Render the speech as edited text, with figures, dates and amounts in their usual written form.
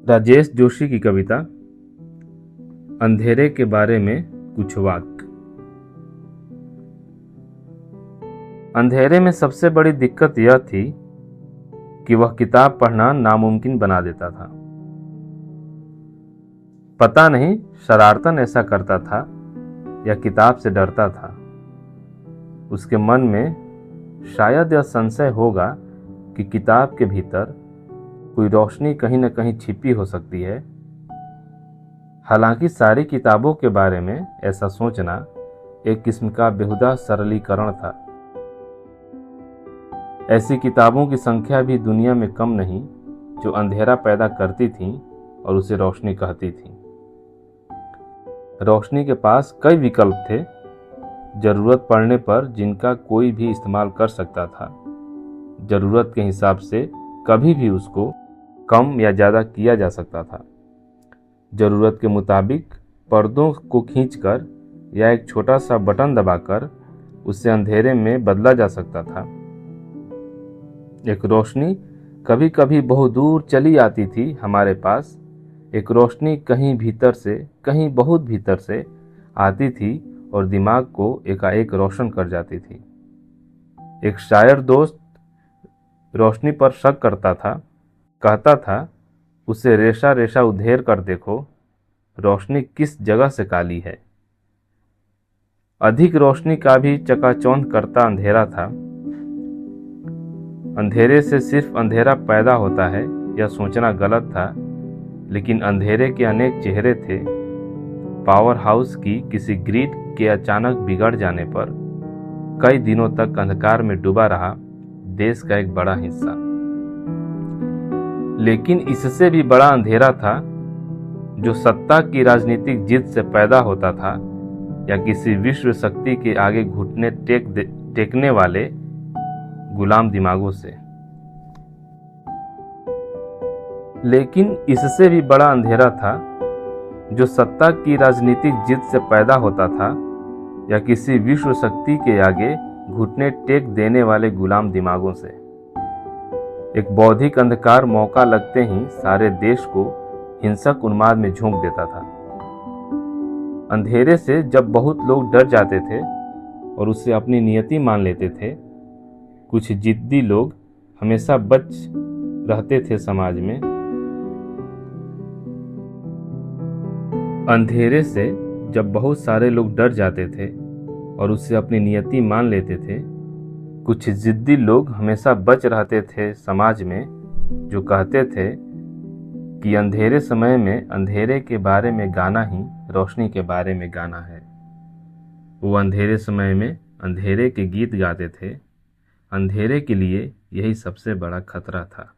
राजेश जोशी की कविता अंधेरे के बारे में कुछ वाक्य। अंधेरे में सबसे बड़ी दिक्कत यह थी कि वह किताब पढ़ना नामुमकिन बना देता था। पता नहीं शरारतन ऐसा करता था या किताब से डरता था। उसके मन में शायद यह संशय होगा कि किताब के भीतर कोई रोशनी कहीं न कहीं छिपी हो सकती है। हालांकि सारी किताबों के बारे में ऐसा सोचना एक किस्म का बेहुदा सरलीकरण था। ऐसी किताबों की संख्या भी दुनिया में कम नहीं जो अंधेरा पैदा करती थीं और उसे रोशनी कहती थीं। रोशनी के पास कई विकल्प थे, जरूरत पड़ने पर जिनका कोई भी इस्तेमाल कर सकता था। जरूरत के हिसाब से कभी भी उसको कम या ज़्यादा किया जा सकता था। ज़रूरत के मुताबिक पर्दों को खींचकर या एक छोटा सा बटन दबाकर उसे अंधेरे में बदला जा सकता था। एक रोशनी कभी कभी बहुत दूर चली आती थी हमारे पास। एक रोशनी कहीं भीतर से, कहीं बहुत भीतर से आती थी और दिमाग को एकाएक रोशन कर जाती थी। एक शायर दोस्त रोशनी पर शक करता था, कहता था उसे रेशा रेशा उधेर कर देखो, रोशनी किस जगह से काली है। अधिक रोशनी का भी चकाचौंध करता अंधेरा था। अंधेरे से सिर्फ अंधेरा पैदा होता है यह सोचना गलत था, लेकिन अंधेरे के अनेक चेहरे थे। पावर हाउस की किसी ग्रिड के अचानक बिगड़ जाने पर कई दिनों तक अंधकार में डूबा रहा देश का एक बड़ा हिस्सा। लेकिन इससे भी बड़ा अंधेरा था जो सत्ता की राजनीतिक जिद से पैदा होता था या किसी विश्व शक्ति के आगे घुटने टेकने वाले गुलाम दिमागों से। लेकिन इससे भी बड़ा अंधेरा था जो सत्ता की राजनीतिक जिद से पैदा होता था या किसी विश्व शक्ति के आगे घुटने टेक देने वाले गुलाम दिमागों से। एक बौद्धिक अंधकार मौका लगते ही सारे देश को हिंसक उन्माद में झोंक देता था। अंधेरे से जब बहुत लोग डर जाते थे और उसे अपनी नियति मान लेते थे, कुछ जिद्दी लोग हमेशा बच रहते थे समाज में। अंधेरे से जब बहुत सारे लोग डर जाते थे और उससे अपनी नियति मान लेते थे, कुछ जिद्दी लोग हमेशा बच रहते थे समाज में, जो कहते थे कि अंधेरे समय में अंधेरे के बारे में गाना ही रोशनी के बारे में गाना है। वो अंधेरे समय में अंधेरे के गीत गाते थे। अंधेरे के लिए यही सबसे बड़ा खतरा था।